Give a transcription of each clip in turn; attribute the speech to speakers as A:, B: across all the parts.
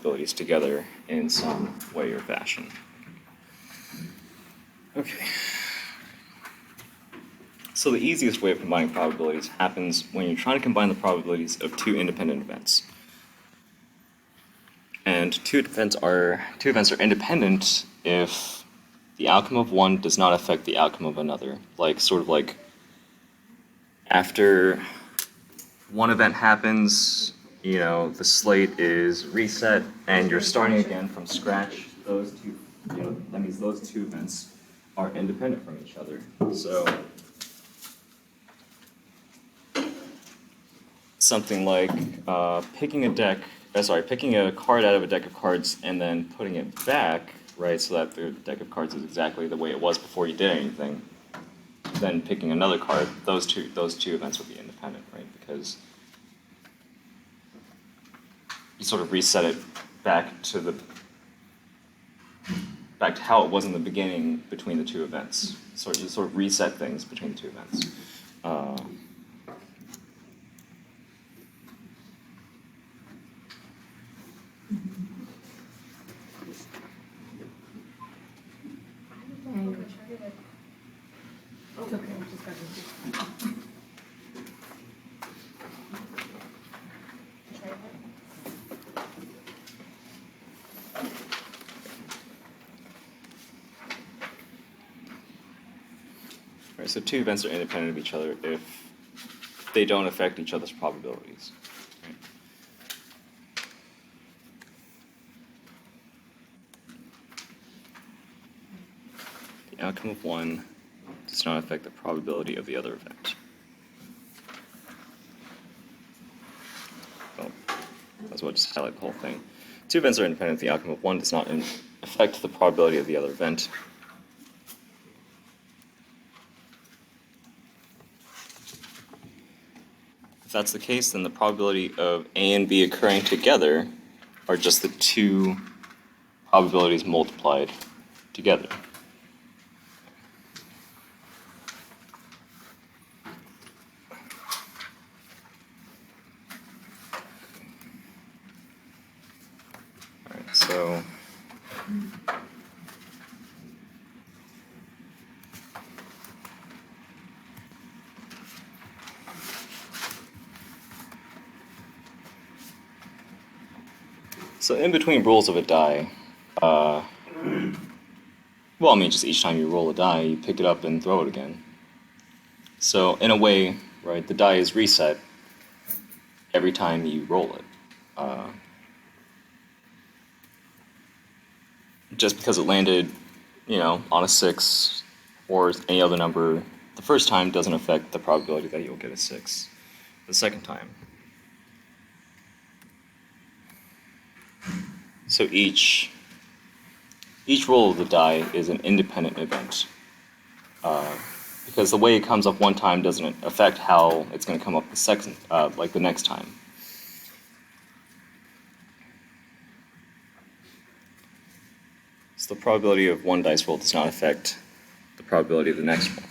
A: probabilities together in some way or fashion. Okay. So the easiest way of combining probabilities happens when you're trying to combine the probabilities of two independent events. And two events are independent if the outcome of one does not affect the outcome of another. Like after one event happens, the slate is reset and you're starting again from scratch. Those two, that means those two events are independent from each other. So something like picking a card out of a deck of cards and then putting it back, right, so that the deck of cards is exactly the way it was before you did anything. Then picking another card, those two events would be independent, right? Because you sort of reset it back to how it was in the beginning between the two events. So you sort of reset things between the two events. Right, so two events are independent of each other if they don't affect each other's probabilities. Right? The outcome of one does not affect the probability of the other event. Well, that's what just highlight the whole thing. Two events are independent. The outcome of one does not affect the probability of the other event. If that's the case, then the probability of A and B occurring together are just the two probabilities multiplied together. All right, so in between rolls of a die, just each time you roll a die, you pick it up and throw it again. So in a way, right, the die is reset every time you roll it. Just because it landed, on a 6 or any other number the first time doesn't affect the probability that you'll get a 6 the second time. So each roll of the die is an independent event. Because the way it comes up one time doesn't affect how it's going to come up the next time. So the probability of one dice roll does not affect the probability of the next one.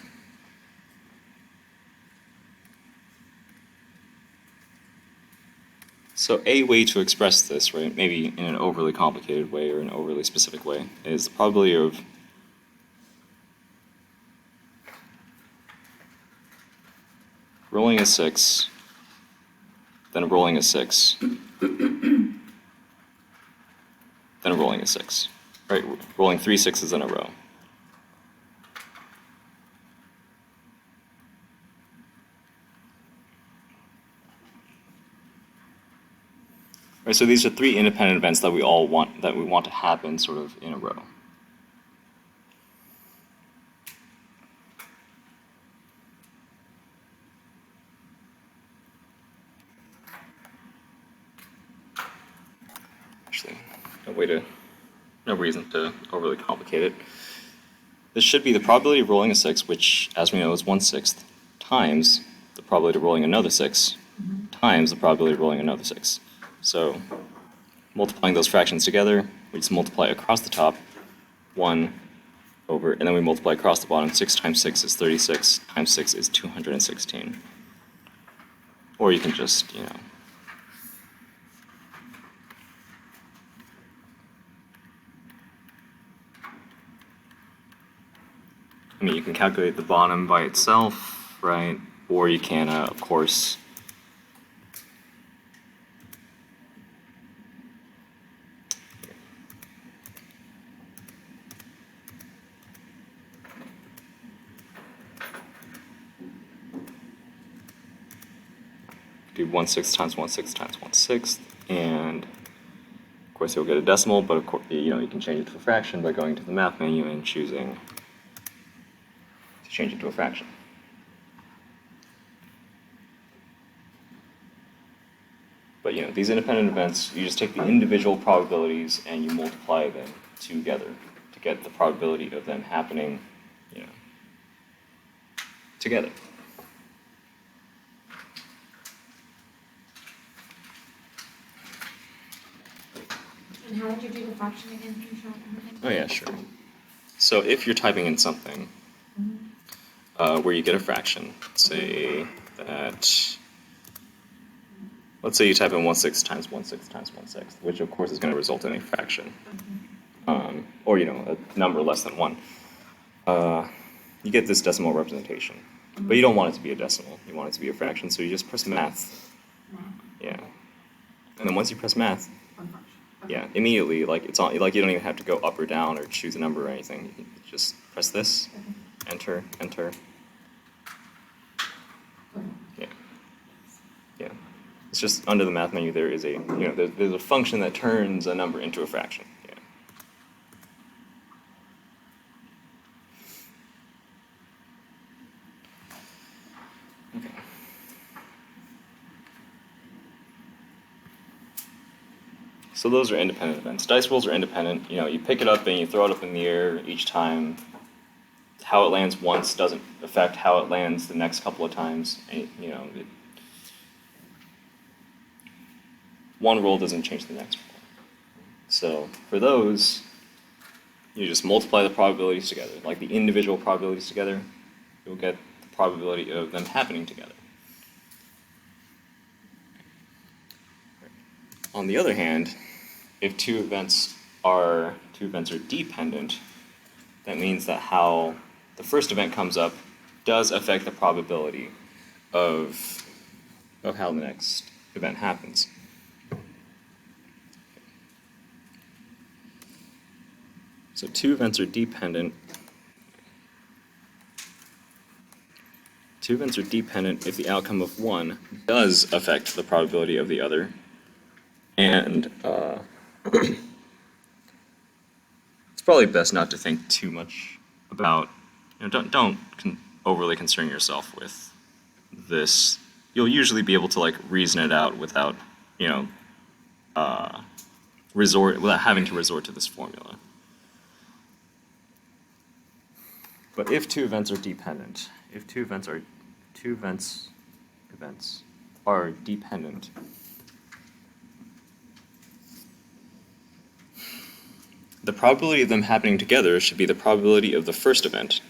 A: So a way to express this, right, maybe in an overly complicated way or an overly specific way, is the probability of rolling a 6, then rolling a 6, then rolling a 6, right? Rolling 3 6s in a row. Right, so these are three independent events that we want to happen sort of in a row. Actually, no reason to overly complicate it. This should be the probability of rolling a 6, which, as we know, is 1/6, times the probability of rolling another 6, times the probability of rolling another 6. So multiplying those fractions together, we just multiply across the top, 1 over, and then we multiply across the bottom. 6 times 6 is 36, times 6 is 216. Or you can just, I mean, you can calculate the bottom by itself, right? Or you can, of course, do 1/6 times 1/6 times 1/6, and of course you'll get a decimal, but of course, you can change it to a fraction by going to the math menu and choosing to change it to a fraction. But these independent events, you just take the individual probabilities and you multiply them together to get the probability of them happening, together.
B: And how would you do the fraction again? Can you show it everything?
A: Oh yeah, sure. So if you're typing in something where you get a fraction, say that, let's say you type in 1/6 times 1/6 times 1/6, which of course is going to result in a fraction, or a number less than 1. You get this decimal representation, but you don't want it to be a decimal. You want it to be a fraction, so you just press math. Yeah, and then once you press math, yeah, immediately, it's on. You don't even have to go up or down or choose a number or anything. You can just press this, enter, enter. Yeah, yeah. It's just under the math menu. There is a there's a function that turns a number into a fraction. Yeah. Okay. So those are independent events. Dice rolls are independent. You pick it up and you throw it up in the air each time. How it lands once doesn't affect how it lands the next couple of times. One roll doesn't change the next roll. So for those, you just multiply the probabilities together, like the individual probabilities together. You'll get the probability of them happening together. On the other hand, if two events are dependent, that means that how the first event comes up does affect the probability of how the next event happens. So two events are dependent. Two events are dependent if the outcome of one does affect the probability of the other. And it's probably best not to think too much about, don't overly concern yourself with this. You'll usually be able to reason it out without, without having to resort to this formula. But if two events are dependent, are dependent, the probability of them happening together should be the probability of the first event.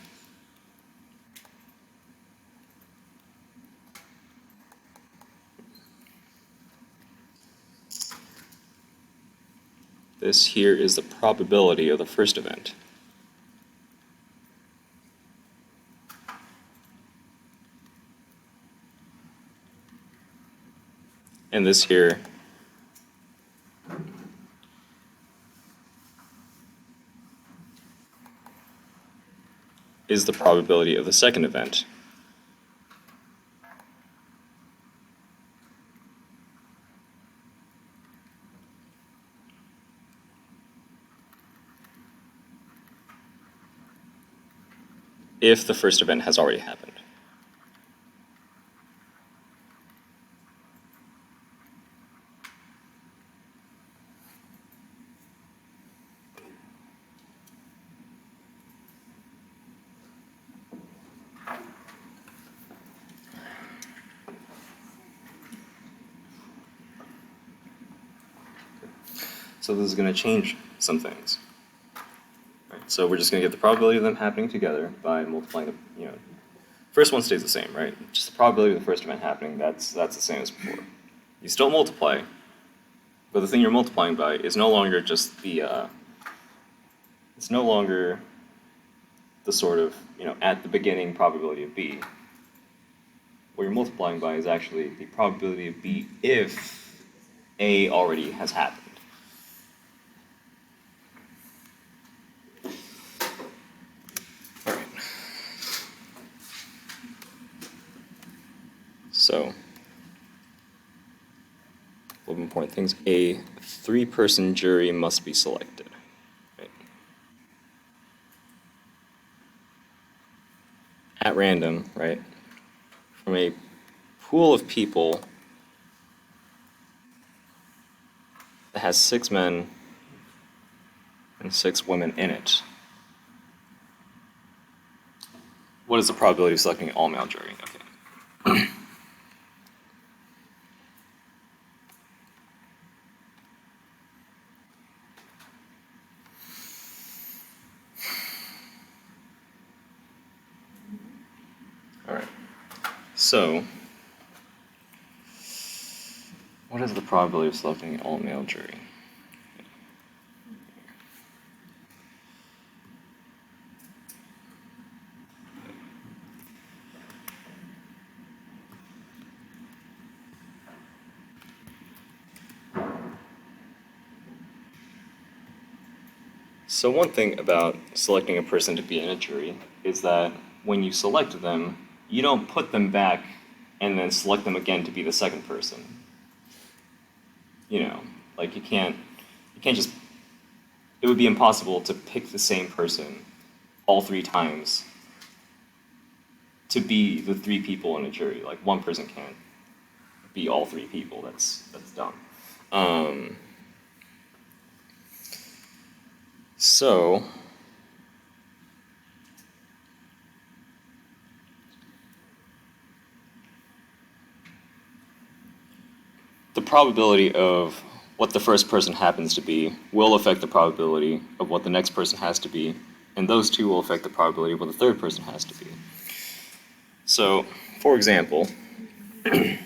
A: This here is the probability of the first event. And this here is the probability of the second event. If the first event has already happened. So this is going to change some things. Right, so we're just going to get the probability of them happening together by multiplying the, first one stays the same, right? Just the probability of the first event happening, that's the same as before. You still multiply, but the thing you're multiplying by is no longer just the, it's no longer the sort of, at the beginning probability of B. What you're multiplying by is actually the probability of B if A already has happened. All right. So, 11-point things. A 3-person jury must be selected. Right? At random, right? From a pool of people that has 6 men and 6 women in it. What is the probability of selecting an all-male jury? Okay. All right. So, what is the probability of selecting an all-male jury? So one thing about selecting a person to be in a jury is that when you select them, you don't put them back and then select them again to be the second person. Like you can't just, it would be impossible to pick the same person all 3 times to be the 3 people in a jury. Like one person can't be all 3 people. That's dumb. So, the probability of what the first person happens to be will affect the probability of what the next person has to be, and those two will affect the probability of what the third person has to be. So, for example, the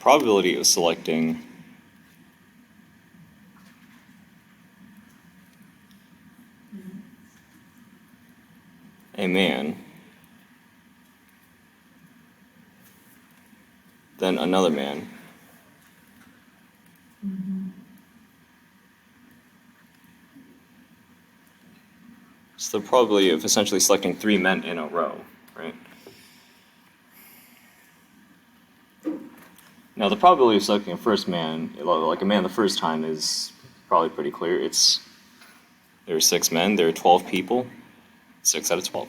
A: probability of selecting a man, then another man, it's the probability of essentially selecting 3 men in a row, right? Now, the probability of selecting a first man, like a man the first time, is probably pretty clear. There are 6 men, there are 12 people, 6 out of 12.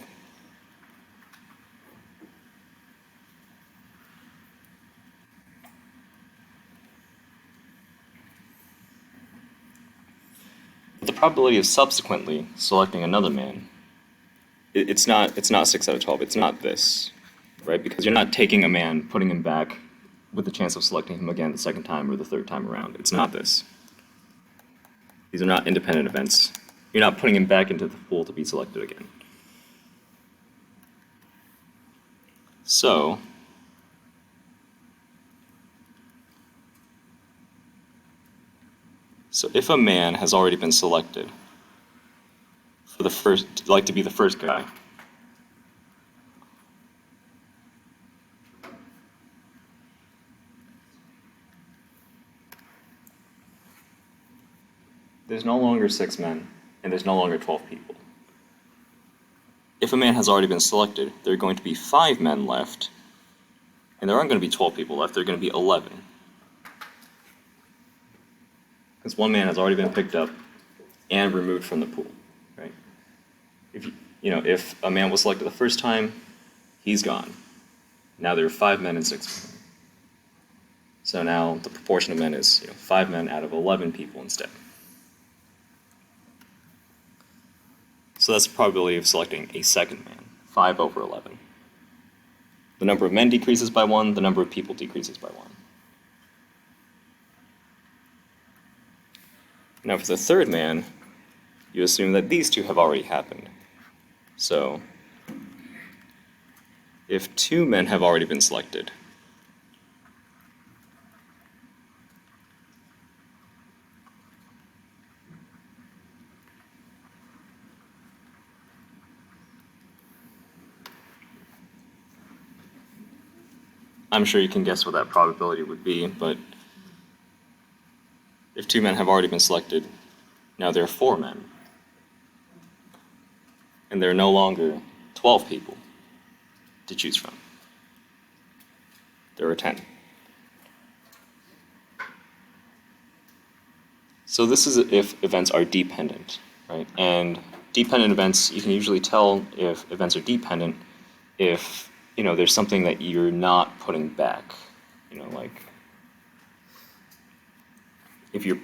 A: The probability of subsequently selecting another man, it's not 6 out of 12, it's not this, right? Because you're not taking a man, putting him back with the chance of selecting him again the second time or the third time around. It's not this. These are not independent events. You're not putting him back into the pool to be selected again. So, if a man has already been selected for the first, like to be the first guy, there's no longer 6 men, and there's no longer 12 people. If a man has already been selected, there are going to be 5 men left, and there aren't going to be 12 people left, there are going to be 11. Because one man has already been picked up and removed from the pool, right? If a man was selected the first time, he's gone. Now there are 5 men and 6 women. So now the proportion of men is 5 men out of 11 people instead. So that's the probability of selecting a second man, 5 over 11. The number of men decreases by 1, the number of people decreases by 1. Now for the third man, you assume that these two have already happened. So, if 2 men have already been selected, I'm sure you can guess what that probability would be, but if 2 men have already been selected, now there are 4 men. And there are no longer 12 people to choose from. There are 10. So this is if events are dependent, right? And dependent events, you can usually tell if events are dependent if, there's something that you're not putting back. Like if you're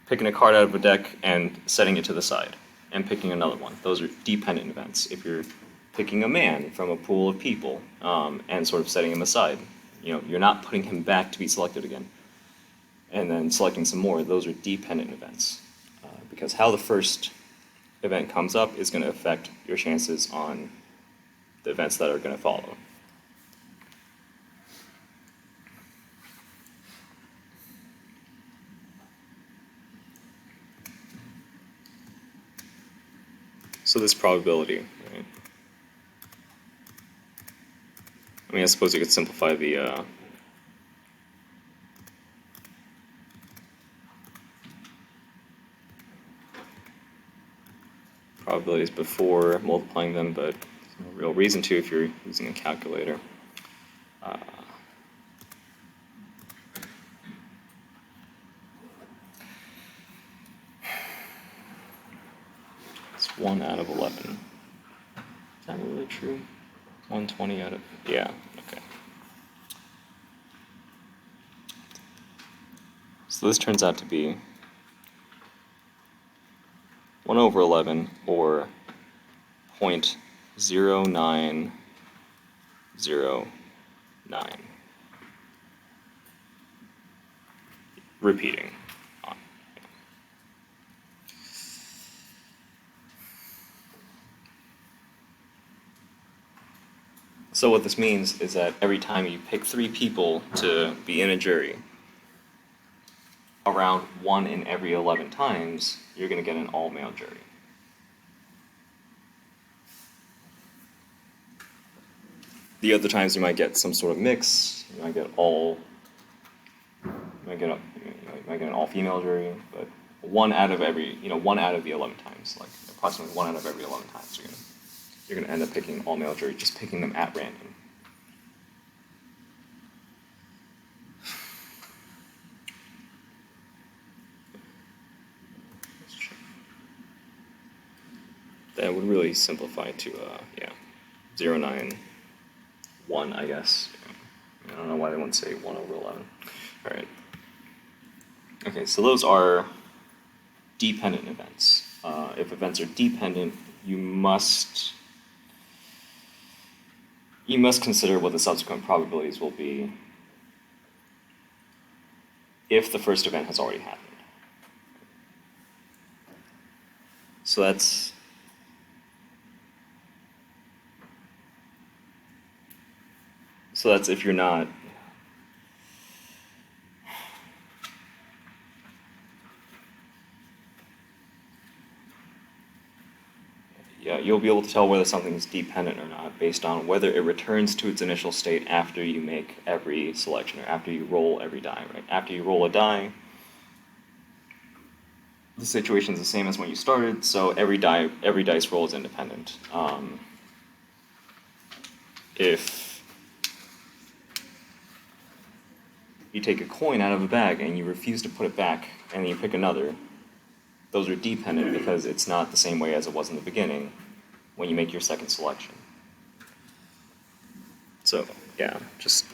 A: picking a card out of a deck and setting it to the side and picking another one. Those are dependent events. If you're picking a man from a pool of people and sort of setting him aside, you're not putting him back to be selected again. And then selecting some more, those are dependent events. Because how the first event comes up is going to affect your chances on the events that are going to follow. So this probability, right? I suppose you could simplify the probabilities before multiplying them, but there's no real reason to if you're using a calculator. It's 1 out of 11. Is that really true? 120 out of, yeah, okay. So this turns out to be 1 over 11, or 0.0909. Repeating. So what this means is that every time you pick 3 people to be in a jury, around 1 in every 11 times, you're going to get an all-male jury. The other times you might get some sort of mix, you might get an all-female jury, but 1 out of every, 1 out of the 11 times, like approximately 1 out of every 11 times, you're going to end up picking an all-male jury, just picking them at random. That would really simplify to, 0.991, I guess. I don't know why they wouldn't say 1 over 11. All right. Okay, so those are dependent events. If events are dependent, you must consider what the subsequent probabilities will be if the first event has already happened. So that's if you're not you'll be able to tell whether something is dependent or not based on whether it returns to its initial state after you make every selection, or after you roll every die, right? After you roll a die, the situation is the same as when you started, so every dice roll is independent. If you take a coin out of a bag and you refuse to put it back, and then you pick another, those are dependent because it's not the same way as it was in the beginning when you make your second selection. So, yeah, just...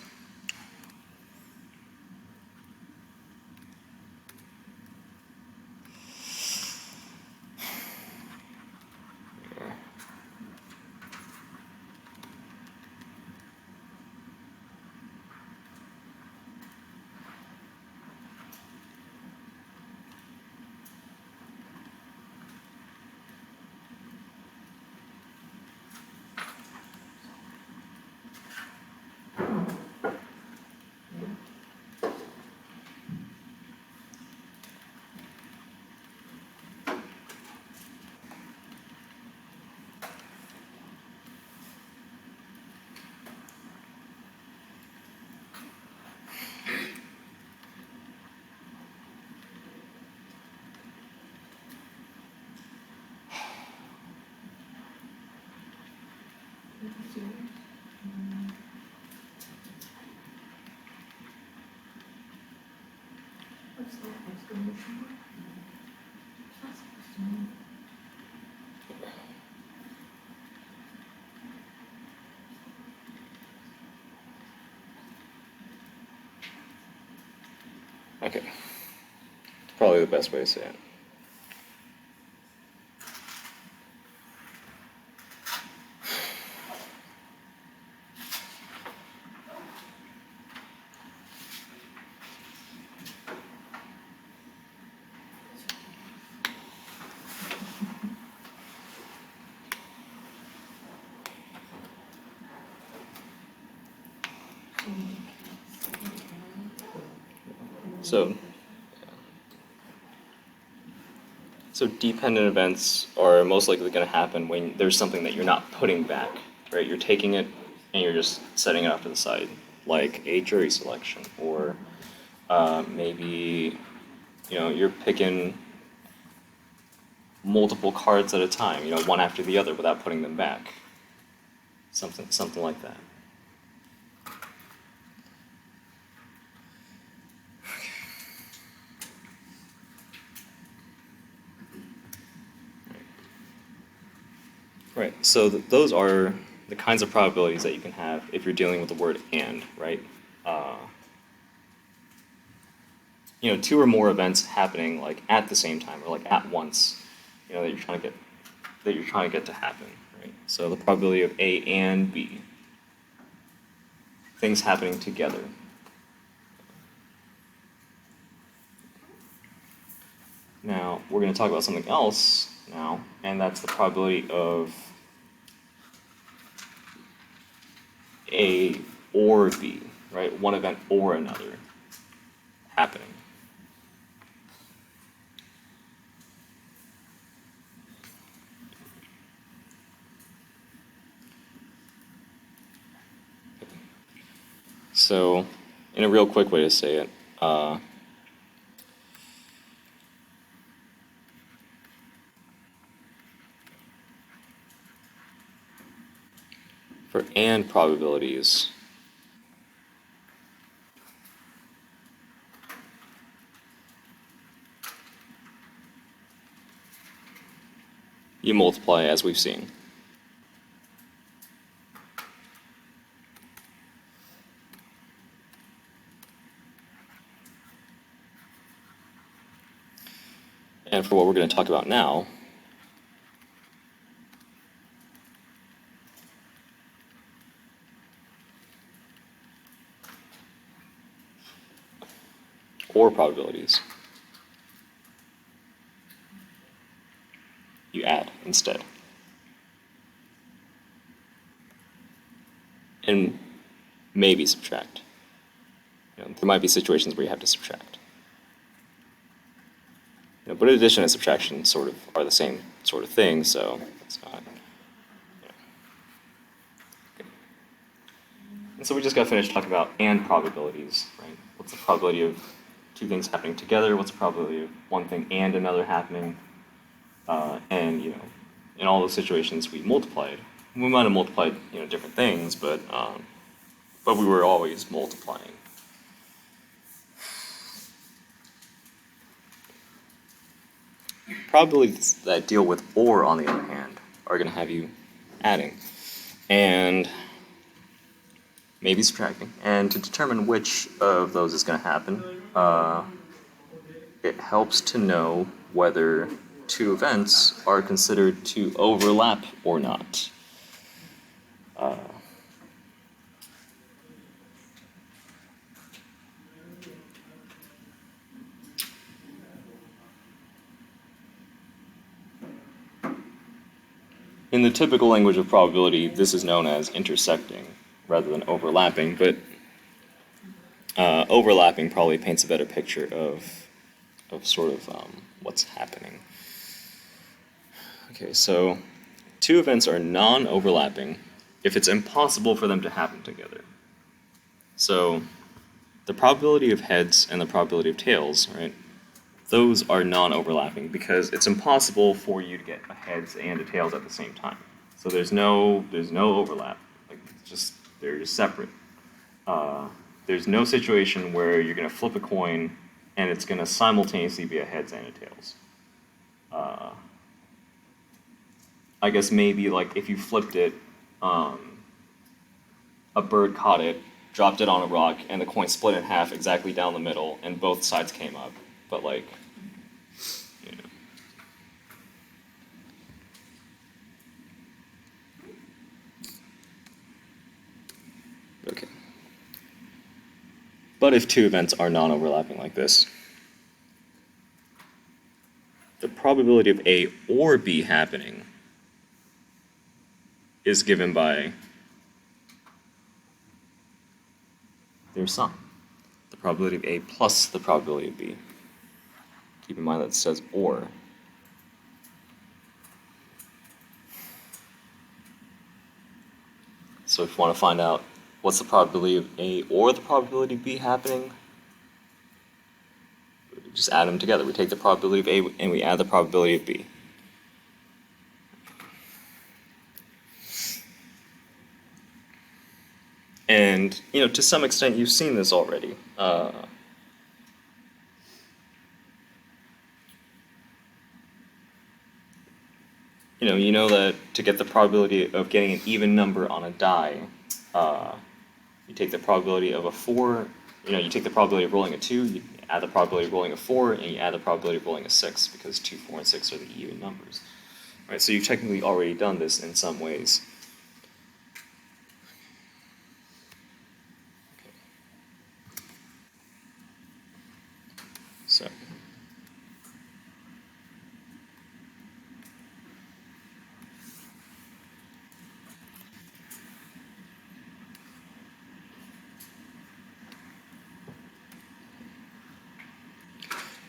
B: What's that exclamation mark? It's not supposed to mean.
A: Okay. Probably the best way to say it. So dependent events are most likely going to happen when there's something that you're not putting back, right? You're taking it and you're just setting it off to the side, like a jury selection, or maybe, you're picking multiple cards at a time, one after the other without putting them back. Something like that. Right, so those are the kinds of probabilities that you can have if you're dealing with the word and, right? Two or more events happening like at the same time or like at once, that you're trying to get to happen, right? So the probability of A and B, things happening together. Now, we're going to talk about something else now, and that's the probability of A or B, right? One event or another happening. So, in a real quick way to say it, for and probabilities, you multiply as we've seen. And for what we're going to talk about now, or probabilities, you add instead. And maybe subtract. There might be situations where you have to subtract. But addition and subtraction sort of are the same sort of thing, so it's not. Okay. And so we just got finished talking about and probabilities, right? What's the probability of two things happening together? What's the probability of one thing and another happening? And in all those situations we multiplied. We might have multiplied different things, but we were always multiplying. Probabilities that deal with or, on the other hand, are going to have you adding and maybe subtracting. And to determine which of those is going to happen, it helps to know whether two events are considered to overlap or not. In the typical language of probability, this is known as intersecting rather than overlapping, but overlapping probably paints a better picture of sort of what's happening. Okay, so two events are non-overlapping if it's impossible for them to happen together. So the probability of heads and the probability of tails, right? Those are non-overlapping because it's impossible for you to get a heads and a tails at the same time. So there's no overlap. Like they're just separate. There's no situation where you're going to flip a coin and it's going to simultaneously be a heads and a tails. I guess maybe like if you flipped it, a bird caught it, dropped it on a rock, and the coin split in half exactly down the middle, and both sides came up. But like, you know. Okay. But if two events are non-overlapping like this, the probability of A or B happening is given by their sum. The probability of A plus the probability of B. Keep in mind that it says or. So if you want to find out what's the probability of A or the probability of B happening, just add them together. We take the probability of A and we add the probability of B. And, you know, to some extent you've seen this already. You know that to get the probability of getting an even number on a die, you take the probability of a 4, you take the probability of rolling a 2, you add the probability of rolling a 4, and you add the probability of rolling a 6, because 2, 4, and 6 are the even numbers. Right, so you've technically already done this in some ways. Okay. So.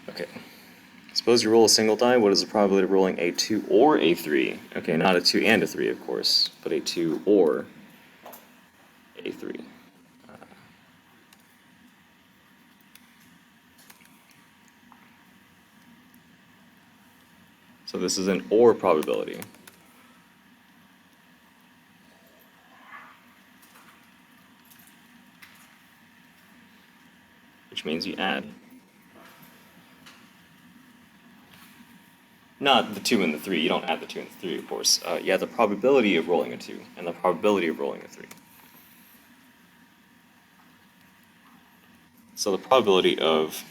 A: Okay. Suppose you roll a single die. What is the probability of rolling a 2 or a 3? Okay, not a 2 and a 3, of course, but a 2 or a 3. So this is an or probability. Which means you add. Not the 2 and the 3. You don't add the 2 and the 3, of course. You add the probability of rolling a 2 and the probability of rolling a 3. So the probability of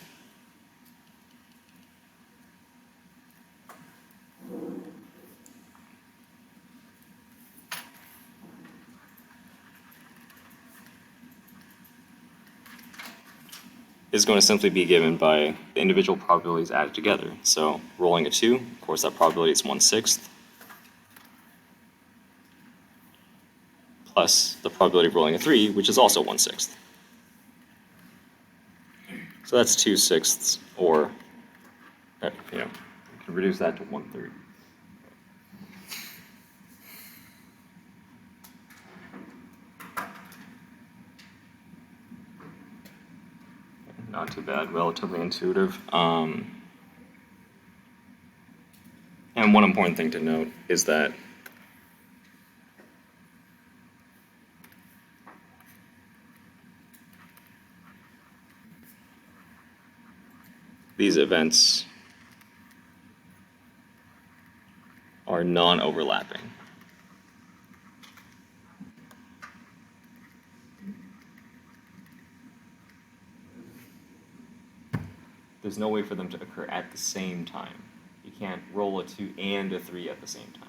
A: is going to simply be given by the individual probabilities added together. So rolling a 2, of course that probability is 1/6, plus the probability of rolling a 3, which is also 1/6. So that's 2/6, or, you can reduce that to 1/3. Not too bad, relatively intuitive. And one important thing to note is that these events are non-overlapping. There's no way for them to occur at the same time. You can't roll a 2 and a 3 at the same time.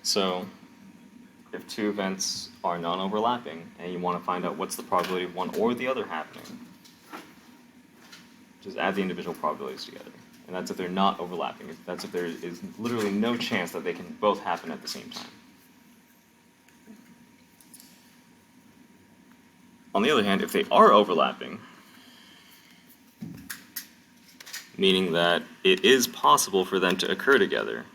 A: So, if two events are non-overlapping, and you want to find out what's the probability of one or the other happening, just add the individual probabilities together. And that's if they're not overlapping. That's if there is literally no chance that they can both happen at the same time. On the other hand, if they are overlapping, meaning that it is possible for them to occur together,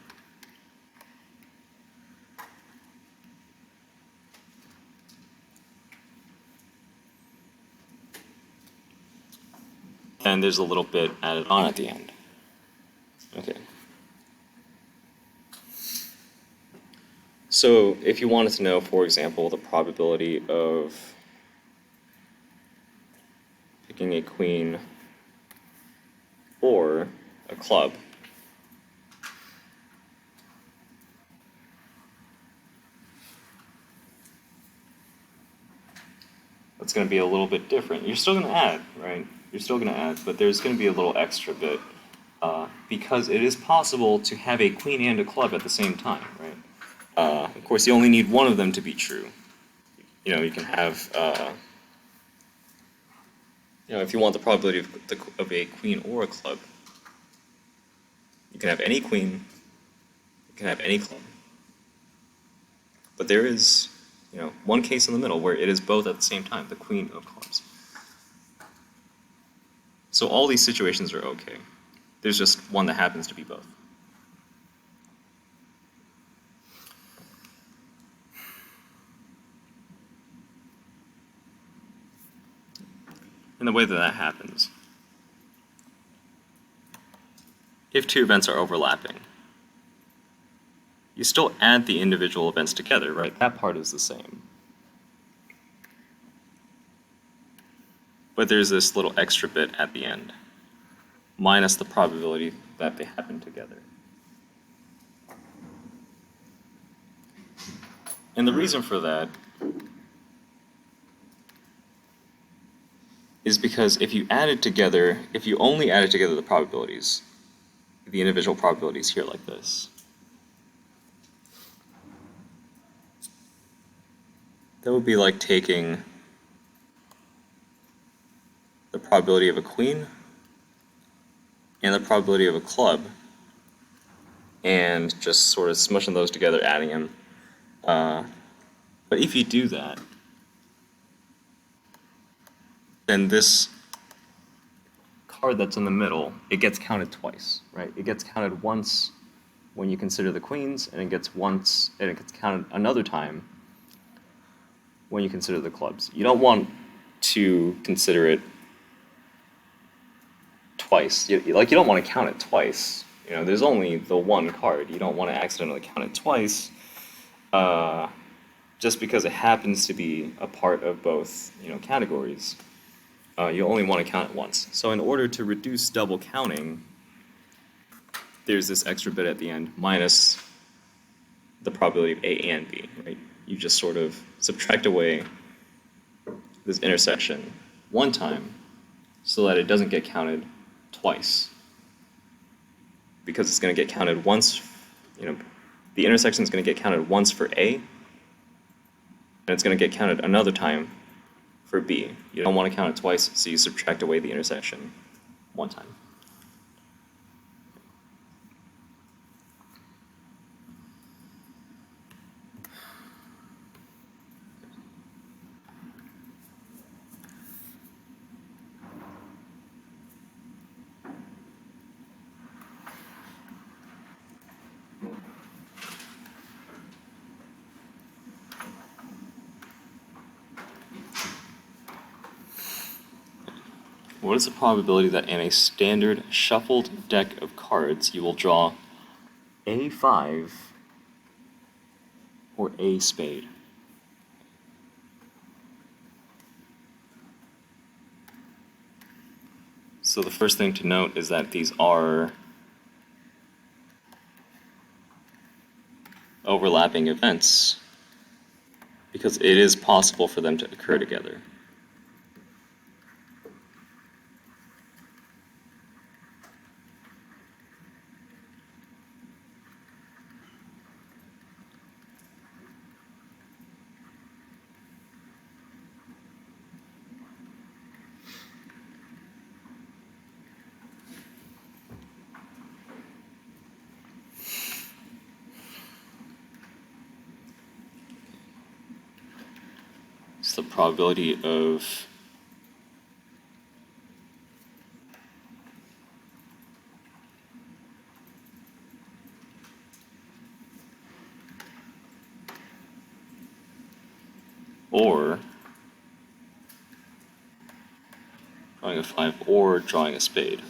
A: and there's a little bit added on at the end. So if you wanted to know, for example, the probability of picking a queen or a club, that's going to be a little bit different. You're still going to add, right? You're still going to add, but there's going to be a little extra bit because it is possible to have a queen and a club at the same time, right? Of course, you only need one of them to be true. You know, you can have, you know, if you want the probability of a queen or a club, you can have any queen, you can have any club. But there is, you know, one case in the middle where it is both at the same time, the queen of clubs. So all these situations are okay. There's just one that happens to be both. And the way that that happens, if two events are overlapping, you still add the individual events together, right? That part is the same. But there's this little extra bit at the end, minus the probability that they happen together. And the reason for that is because if you added together, if you only added together the probabilities, the individual probabilities here like this, that would be like taking the probability of a queen and the probability of a club and just sort of smushing those together, adding them. But if you do that, then this card that's in the middle, it gets counted twice, right? It gets counted once when you consider the queens, and it gets counted another time when you consider the clubs. You don't want to consider it twice. You don't want to count it twice. You know, there's only the one card. You don't want to accidentally count it twice, just because it happens to be a part of both, you know, categories. You only want to count it once. So in order to reduce double counting, there's this extra bit at the end minus the probability of A and B, right? You just sort of subtract away this intersection one time so that it doesn't get counted twice. Because it's going to get counted once, you know, the intersection is going to get counted once for A, and it's going to get counted another time for B. You don't want to count it twice, so you subtract away the intersection one time. What is the probability that in a standard shuffled deck of cards you will draw A5 or A spade? So the first thing to note is that these are overlapping events because it is possible for them to occur together. It's the probability of or drawing a 5 or drawing a spade.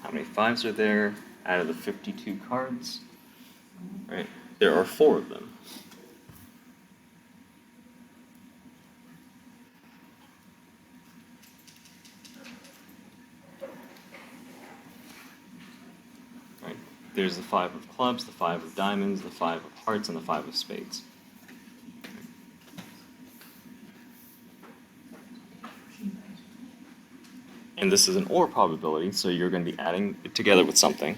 A: how many 5s are there out of the 52 cards? Right? There are 4 of them. Right? There's the 5 of clubs, the 5 of diamonds, the 5 of hearts, and the 5 of spades. And this is an OR probability, so you're going to be adding it together with something.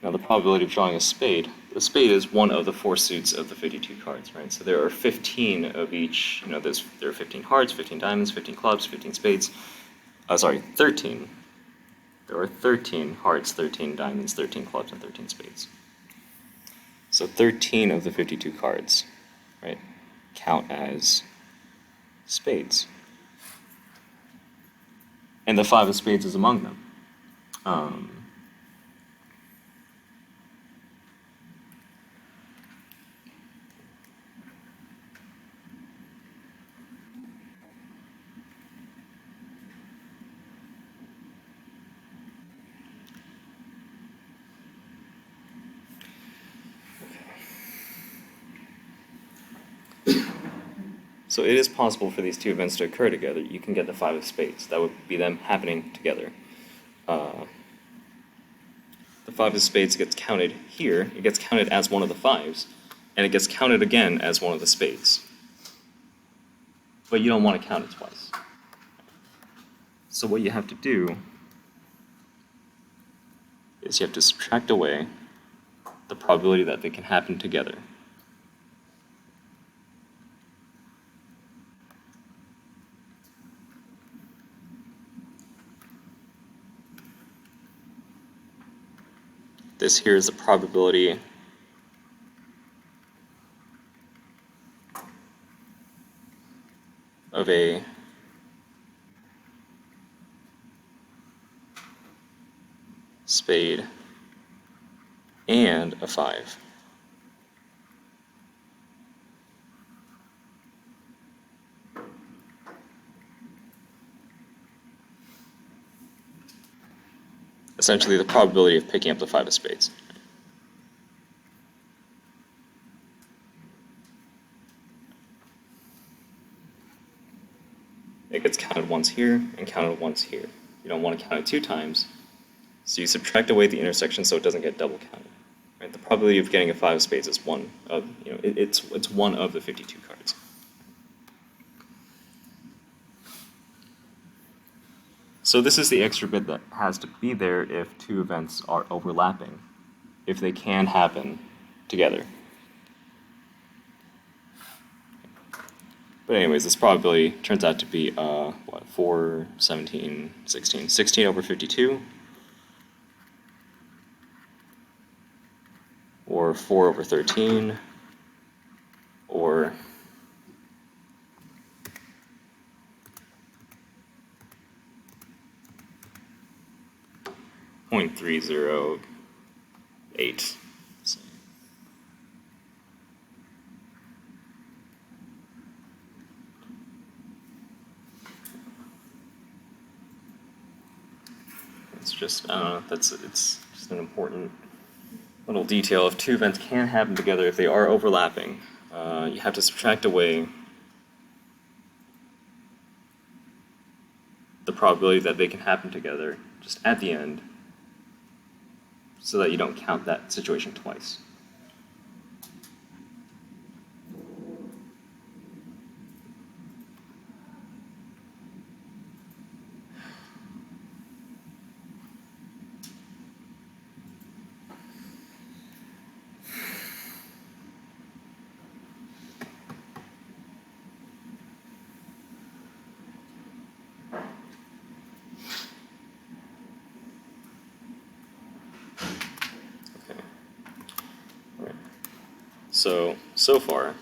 A: Now the probability of drawing a spade is one of the 4 suits of the 52 cards, right? So there are 15 of each, there are 15 hearts, 15 diamonds, 15 clubs, 15 spades. 13. There are 13 hearts, 13 diamonds, 13 clubs, and 13 spades. So 13 of the 52 cards, right, count as spades. And the 5 of spades is among them. So it is possible for these two events to occur together. You can get the 5 of spades. That would be them happening together. The 5 of spades gets counted here. It gets counted as one of the 5s, and it gets counted again as one of the spades. But you don't want to count it twice. So what you have to do is you have to subtract away the probability that they can happen together. This here is the probability of a spade and a 5. Essentially the probability of picking up the 5 of spades. It gets counted once here and counted once here. You don't want to count it 2 times, so you subtract away the intersection so it doesn't get double counted. Right? The probability of getting a 5 of spades is one of, it's one of the 52 cards. So this is the extra bit that has to be there if 2 events are overlapping, if they can happen together. But anyways, this probability turns out to be 4, 17, 16. 16 over 52, or 4 over 13, or 0.308. It's just, I don't know, it's just an important little detail. If 2 events can happen together, if they are overlapping, you have to subtract away the probability that they can happen together just at the end so that you don't count that situation twice. So far,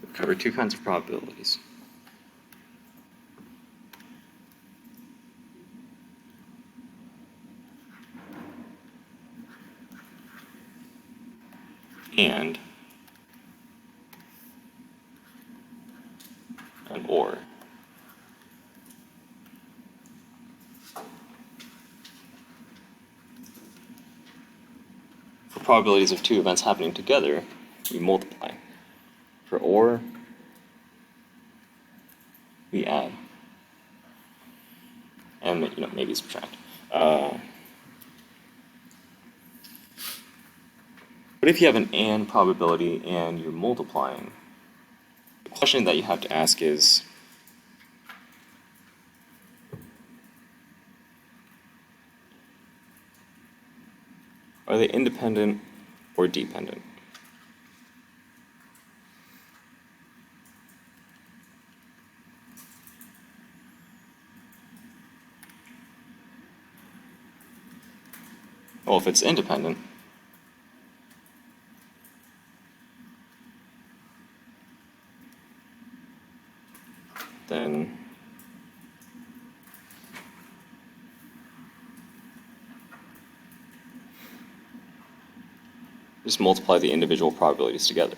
A: we've covered 2 kinds of probabilities. and an or. For probabilities of two events happening together, we multiply. For or, we add. And maybe subtract. But if you have an and probability and you're multiplying, the question that you have to ask is, are they independent or dependent? Well, if it's independent, then just multiply the individual probabilities together.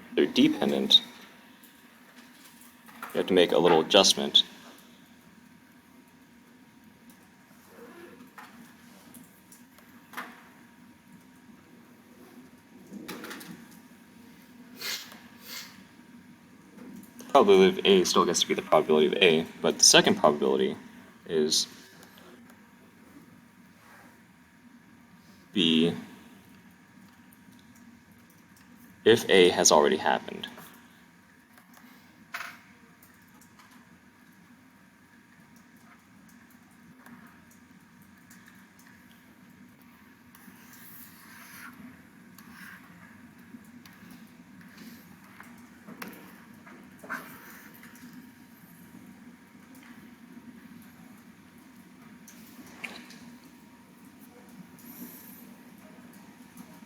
A: If they're dependent, you have to make a little adjustment. The probability of A still gets to be the probability of A, but the second probability is B if A has already happened.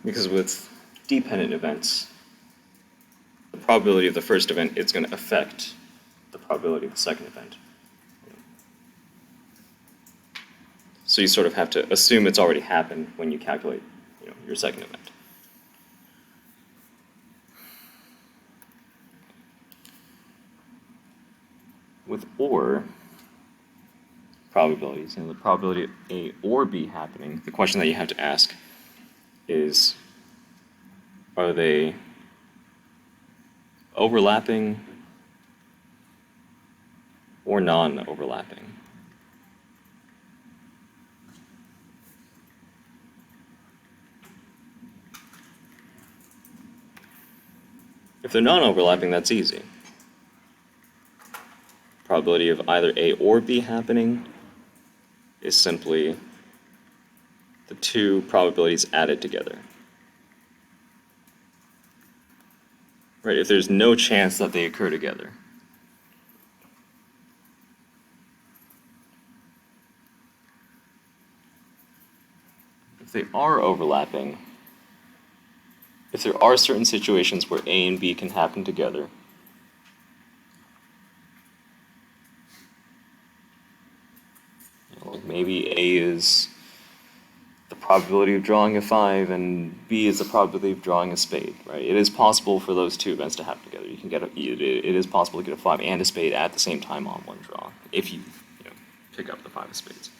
A: Because with dependent events, the probability of the first event is going to affect the probability of the second event. So you sort of have to assume it's already happened when you calculate, your second event. With or probabilities, the probability of A or B happening, the question that you have to ask is, are they overlapping or non-overlapping? If they're non-overlapping, that's easy. Probability of either A or B happening is simply the two probabilities added together. Right, if there's no chance that they occur together. If they are overlapping, if there are certain situations where A and B can happen together, like maybe A is the probability of drawing a 5 and B is the probability of drawing a spade, right? It is possible for those two events to happen together. You can get it is possible to get a 5 and a spade at the same time on one draw if you pick up the 5 of spades.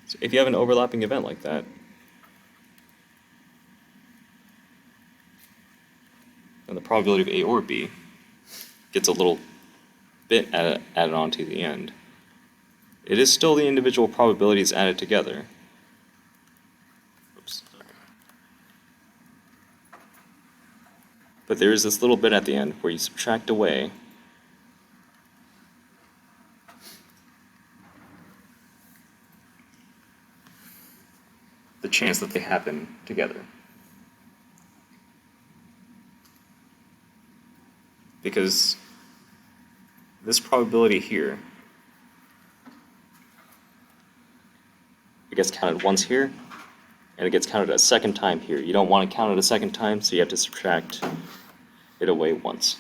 A: So if you have an overlapping event like that, then the probability of A or B gets a little bit added on to the end. It is still the individual probabilities added together. Oops. But there is this little bit at the end where you subtract away the chance that they happen together. Because this probability here, it gets counted once here, and it gets counted a second time here. You don't want to count it a second time, so you have to subtract it away once.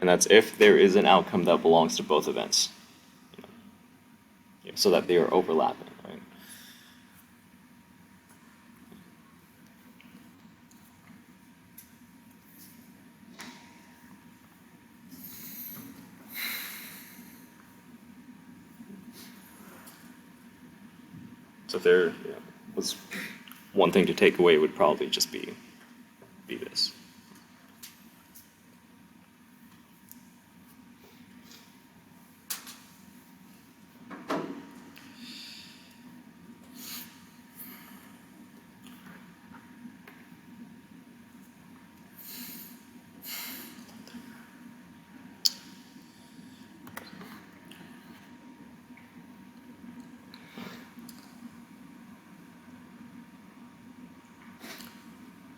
A: And that's if there is an outcome that belongs to both events, so that they are overlapping, right? So if there was one thing to take away, it would probably just be this.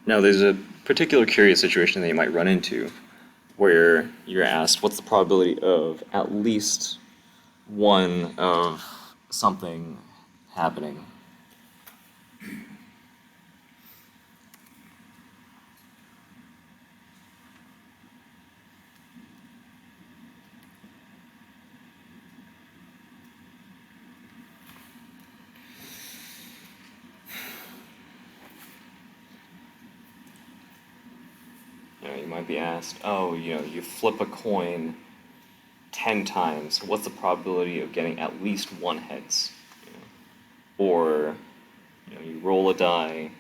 A: Now, there's a particular curious situation that you might run into where you're asked, what's the probability of at least one of something happening? You might be asked, oh, you flip a coin 10 times, what's the probability of getting at least one heads? Or, you roll a die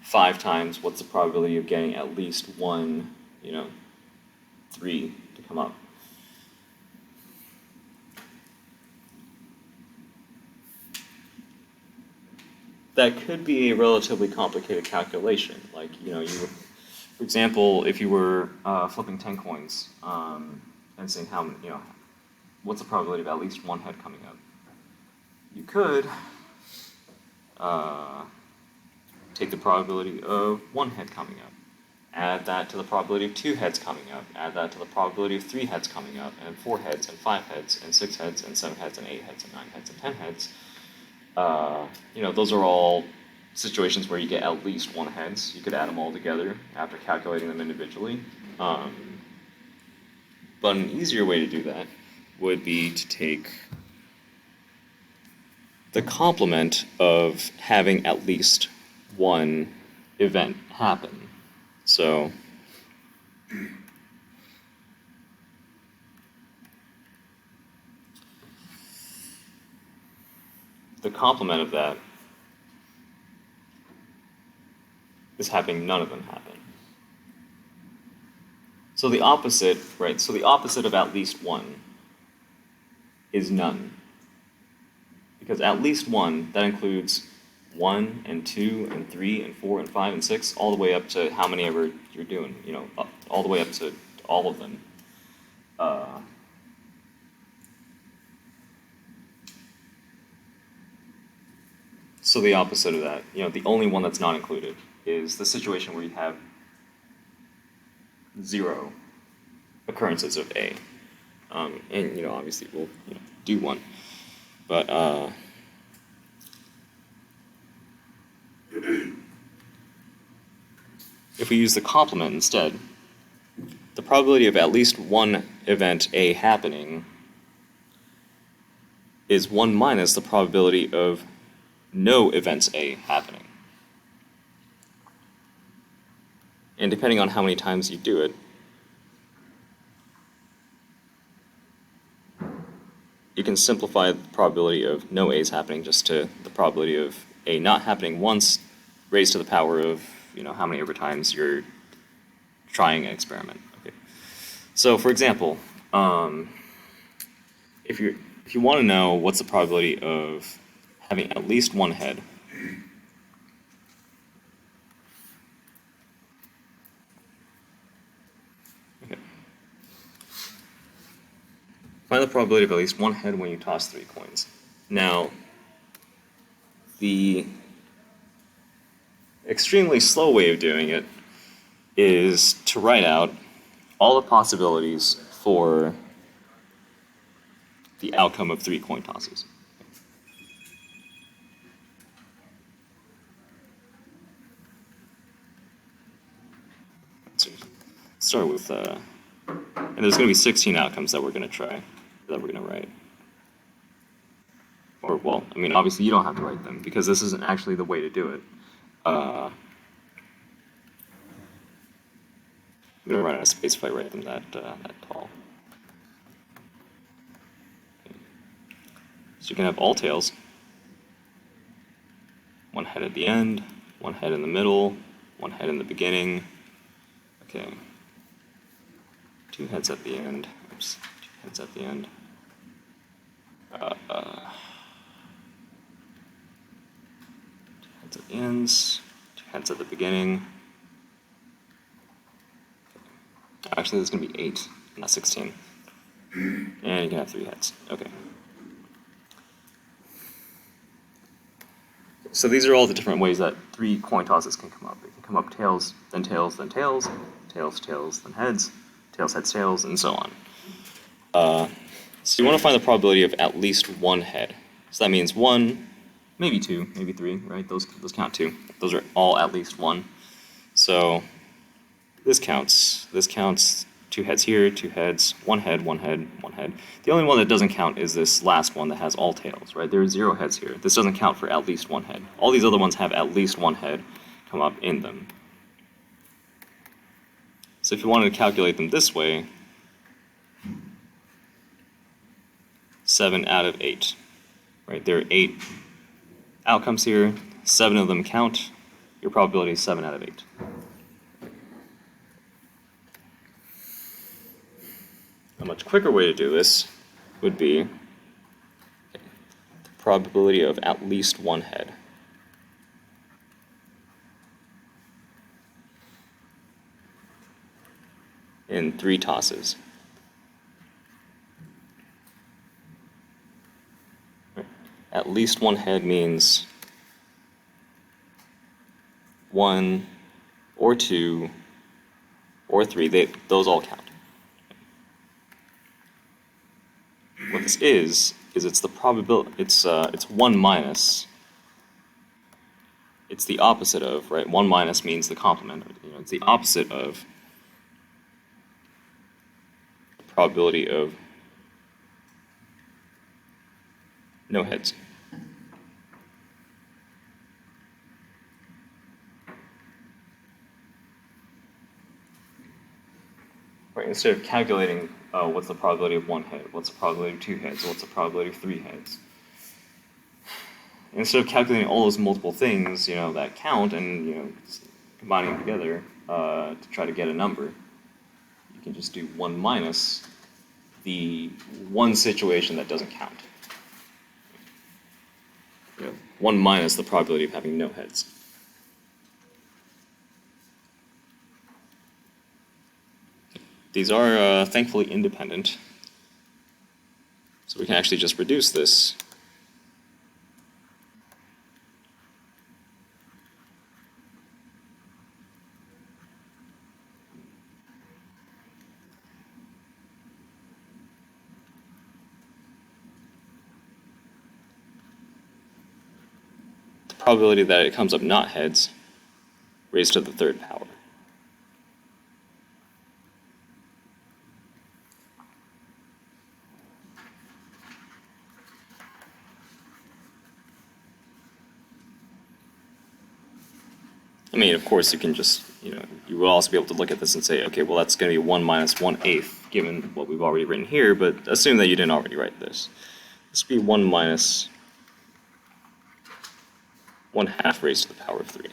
A: 5 times, what's the probability of getting at least one, 3 to come up? That could be a relatively complicated calculation. Like, for example, if you were flipping 10 coins and saying what's the probability of at least one head coming up? You could take the probability of one head coming up, add that to the probability of 2 heads coming up, add that to the probability of 3 heads coming up, and 4 heads, and 5 heads, and 6 heads, and 7 heads, and 8 heads, and 9 heads, and 10 heads. Those are all situations where you get at least one heads. You could add them all together after calculating them individually. But an easier way to do that would be to take the complement of having at least one event happen. So the complement of that is having none of them happen. So the opposite, right? So the opposite of at least one is none. Because at least one, that includes 1 and 2 and 3 and 4 and 5 and 6, all the way up to how many ever you're doing, all the way up to all of them. So the opposite of that, the only one that's not included is the situation where you have 0 occurrences of A. And, obviously we'll do one. But if we use the complement instead, the probability of at least one event A happening is 1 minus the probability of no events A happening. And depending on how many times you do it, you can simplify the probability of no A's happening just to the probability of A not happening once raised to the power of, how many ever times you're trying an experiment. Okay. So for example, if you want to know what's the probability of having at least one head, okay. Find the probability of at least one head when you toss 3 coins. Now, the extremely slow way of doing it is to write out all the possibilities for the outcome of 3 coin tosses. So start with And there's going to be 16 outcomes that we're going to write. Or, well, I mean, obviously you don't have to write them because this isn't actually the way to do it. I'm going to run out of space if I write them that tall. Okay. So you can have all tails. One head at the end, one head in the middle, one head in the beginning. Okay. Two heads at the end. Oops. Two heads at the end. Two heads at the ends. Two heads at the beginning. Actually, there's going to be 8, not 16. And you can have 3 heads. Okay. So these are all the different ways that 3 coin tosses can come up. It can come up tails, then tails, then tails, tails, tails, then heads, tails, heads, tails, and so on. So you want to find the probability of at least 1 head. So that means 1, maybe 2, maybe 3, right? Those count 2. Those are all at least 1. So this counts. This counts 2 heads here, 2 heads, 1 head, 1 head, 1 head. The only one that doesn't count is this last one that has all tails, right? There are 0 heads here. This doesn't count for at least 1 head. All these other ones have at least 1 head come up in them. So if you wanted to calculate them this way, 7 out of 8, right? There are 8 outcomes here. 7 of them count. Your probability is 7 out of 8. A much quicker way to do this would be the probability of at least 1 head. In 3 tosses. At least 1 head means 1 or 2 or 3. Those all count. What this is it's the probability. It's 1 minus. It's the opposite of, right? 1 minus means the complement. It's the opposite of the probability of no heads. Right, instead of calculating what's the probability of 1 head, what's the probability of 2 heads, what's the probability of 3 heads. Instead of calculating all those multiple things, that count and combining them together to try to get a number, you can just do 1 minus the one situation that doesn't count. 1 minus the probability of having no heads. These are thankfully independent, so we can actually just reduce this. The probability that it comes up not heads raised to the 3rd power. I mean, of course, you can just, you will also be able to look at this and say, okay, well, that's going to be 1 minus 1/8, given what we've already written here, but assume that you didn't already write this. This would be 1 minus 1/2 raised to the power of 3,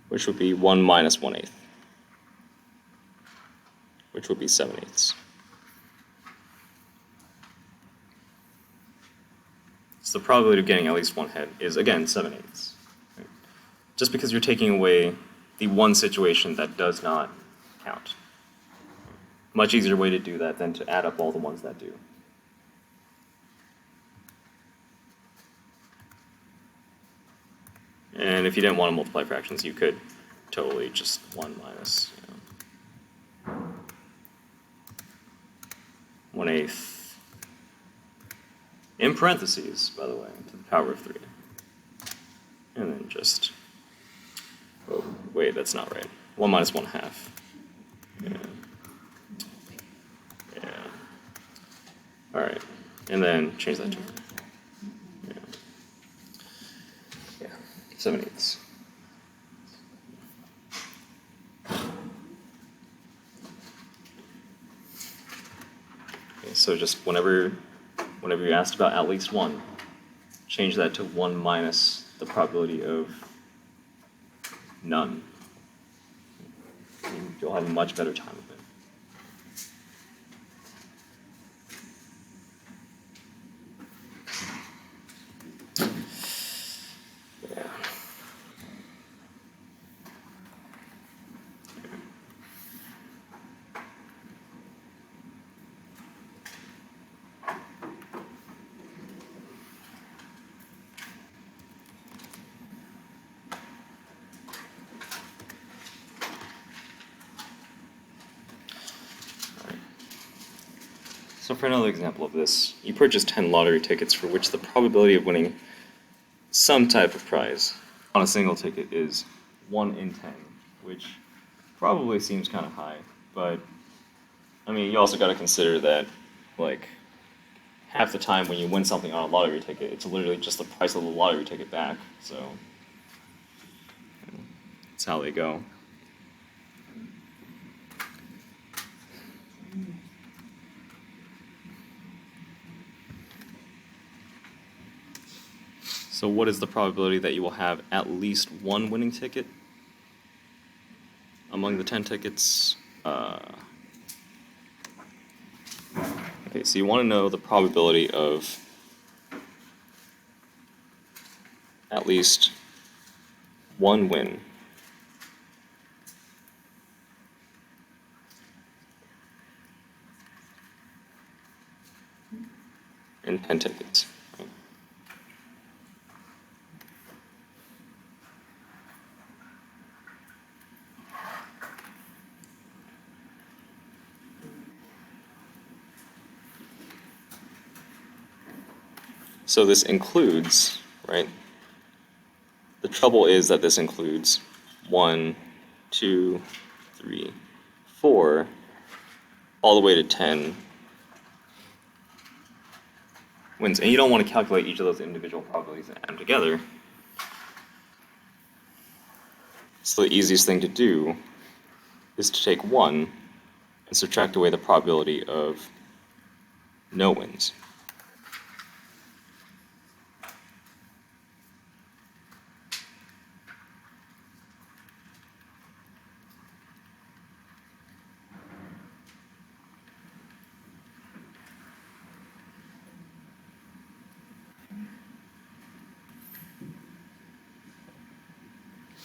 A: which would be 1 minus 1/8, which would be 7/8. So the probability of getting at least 1 head is, again, 7/8. Right? Just because you're taking away the one situation that does not count. Much easier way to do that than to add up all the ones that do. And if you didn't want to multiply fractions, you could totally just 1 minus 1/8. In parentheses, by the way, to the power of 3. And then just, oh, wait, that's not right. 1 minus 1/2. Yeah. Yeah. All right, and then change that to. Yeah. Yeah. 7/8. Okay, so just whenever you're asked about at least one, change that to 1 minus the probability of none. And you'll have a much better time of it. Yeah. So for another example of this, you purchase 10 lottery tickets for which the probability of winning some type of prize on a single ticket is 1 in 10, which probably seems kind of high, but I mean, you also got to consider that, like, half the time when you win something on a lottery ticket, it's literally just the price of the lottery ticket back, so that's how they go. So what is the probability that you will have at least one winning ticket among the 10 tickets? Okay, so you want to know the probability of at least one win in 10 tickets. Right? So this includes, right? The trouble is that this includes 1, 2, 3, 4, all the way to 10 wins. And you don't want to calculate each of those individual probabilities and add them together. So the easiest thing to do is to take 1 and subtract away the probability of no wins.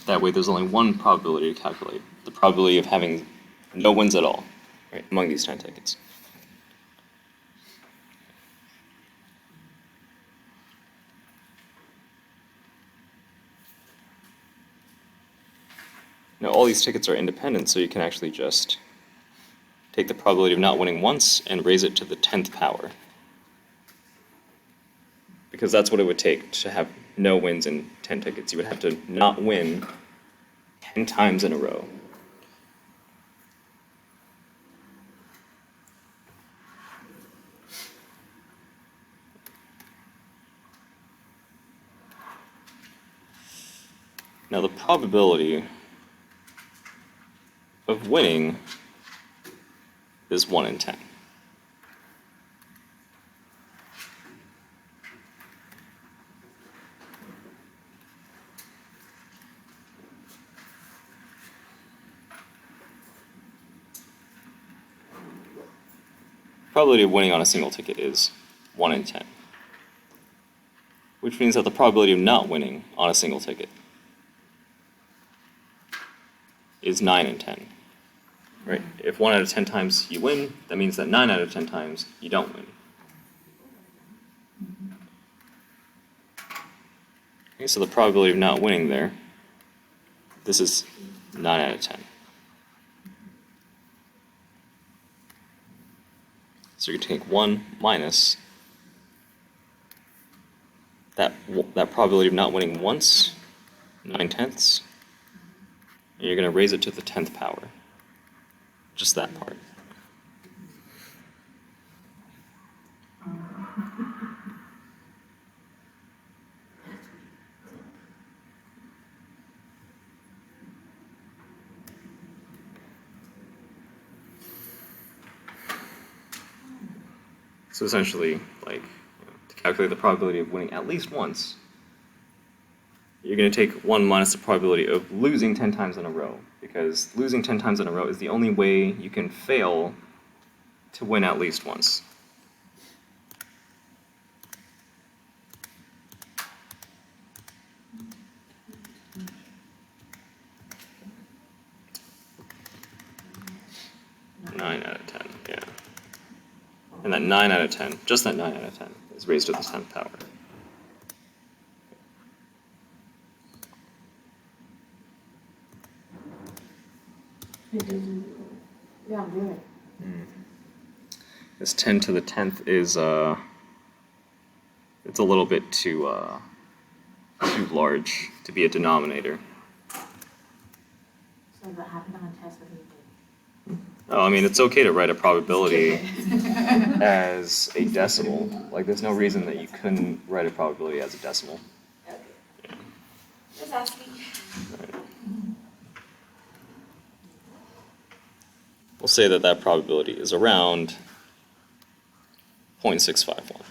A: That way there's only one probability to calculate, the probability of having no wins at all, right, among these 10 tickets. Now all these tickets are independent, so you can actually just take the probability of not winning once and raise it to the 10th power. Because that's what it would take to have no wins in 10 tickets. You would have to not win 10 times in a row. Now the probability of winning is 1 in 10. Probability of winning on a single ticket is 1 in 10, which means that the probability of not winning on a single ticket is 9 in 10. Right? If 1 out of 10 times you win, that means that 9 out of 10 times you don't win. Okay, so the probability of not winning there, this is 9 out of 10. So you take 1 minus that probability of not winning once, 9/10, and you're going to raise it to the 10th power. just that part. So essentially, like, to calculate the probability of winning at least once, you're going to take 1 minus the probability of losing 10 times in a row, because losing 10 times in a row is the only way you can fail to win at least once. Nine out of 10, yeah. And that 9 out of 10, just that 9 out of 10, is raised to the 10th power.
B: Yeah, really.
A: This 10 to the 10th is, it's a little bit too large to be a denominator.
B: So that happened on a test, what do you do?
A: Oh, I mean, it's okay to write a probability as a decimal. Like, there's no reason that you couldn't write a probability as a decimal.
B: Okay.
A: Yeah.
B: Just asking.
A: Right. We'll say that that probability is around 0.651.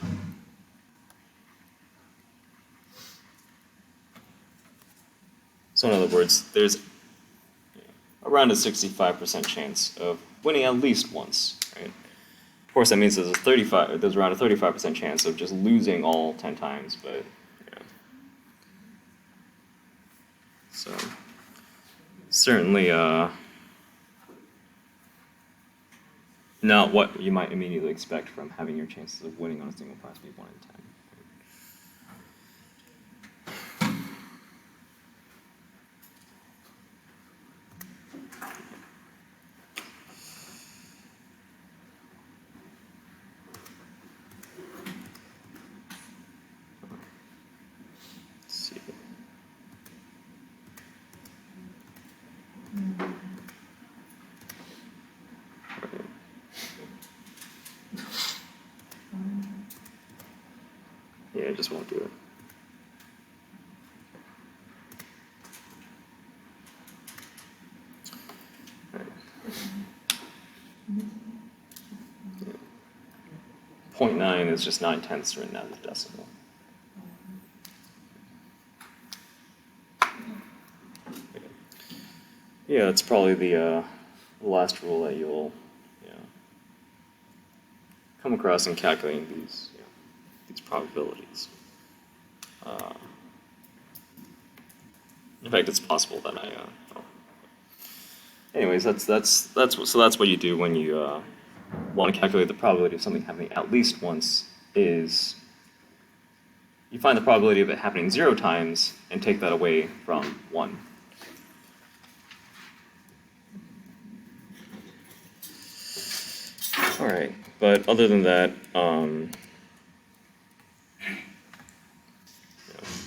A: So in other words, there's around a 65% chance of winning at least once, right? Of course, that means there's around a 35% chance of just losing all 10 times, but yeah. So certainly not what you might immediately expect from having your chances of winning on a single prize be 1 in 10. Yeah, I just won't do it. Right. Yeah. 0.9 is just 9/10 written out as a decimal. Yeah, that's probably the last rule that you'll come across in calculating these these probabilities. In fact, it's possible that anyways, that's what you do when you want to calculate the probability of something happening at least once. Is you find the probability of it happening 0 times and take that away from 1. All right, but other than that,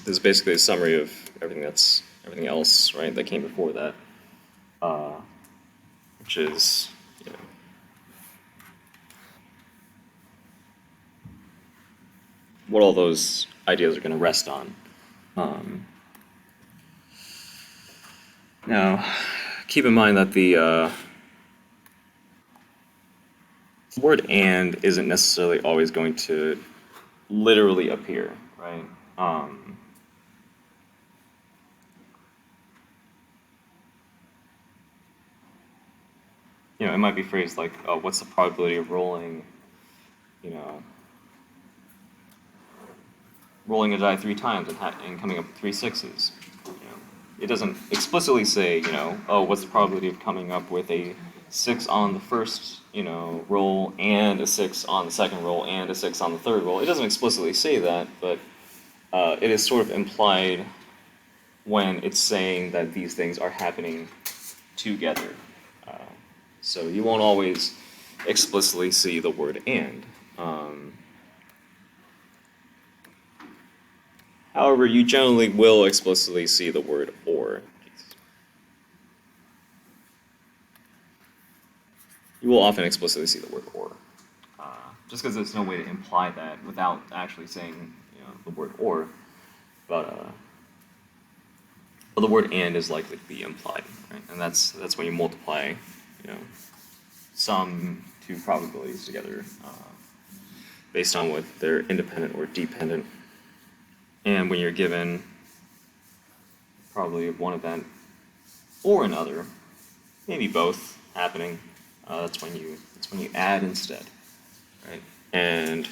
A: this is basically a summary of everything else, right, that came before that, which is, what all those ideas are going to rest on. Now, keep in mind that the word "and" isn't necessarily always going to literally appear, right? It might be phrased like, oh, what's the probability of rolling a die 3 times and coming up with 3 sixes? It doesn't explicitly say, oh, what's the probability of coming up with a 6 on the first, roll, and a 6 on the second roll, and a 6 on the third roll. It doesn't explicitly say that, but it is sort of implied when it's saying that these things are happening together. So you won't always explicitly see the word "and." However, you generally will explicitly see the word "or." you will often explicitly see the word or. Just because there's no way to imply that without actually saying, the word or, but the word and is likely to be implied, right? And that's when you multiply, some two probabilities together based on whether they're independent or dependent. And when you're given probably one event or another, maybe both happening, that's when you add instead, right? And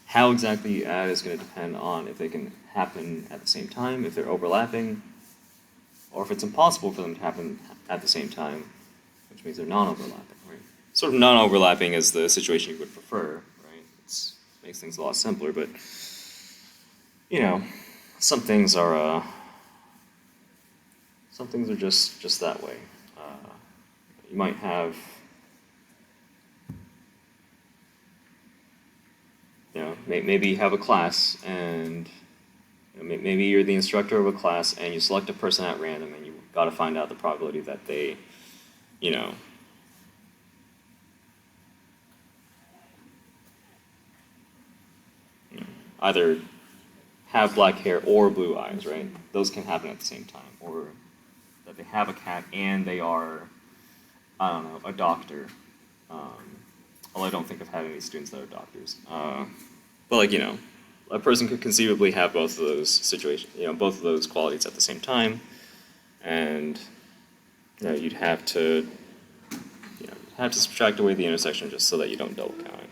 A: how exactly you add is going to depend on if they can happen at the same time, if they're overlapping, or if it's impossible for them to happen at the same time, which means they're non-overlapping, right? Sort of non-overlapping is the situation you would prefer, right? It makes things a lot simpler, but, some things are just that way. You might have, maybe you have a class and maybe you're the instructor of a class and you select a person at random and you've got to find out the probability that they, either have black hair or blue eyes, right? Those can happen at the same time. Or that they have a cat and they are, I don't know, a doctor. Although I don't think I've had any students that are doctors. But a person could conceivably have both of those situations, both of those qualities at the same time, and you'd have to subtract away the intersection just so that you don't double count it.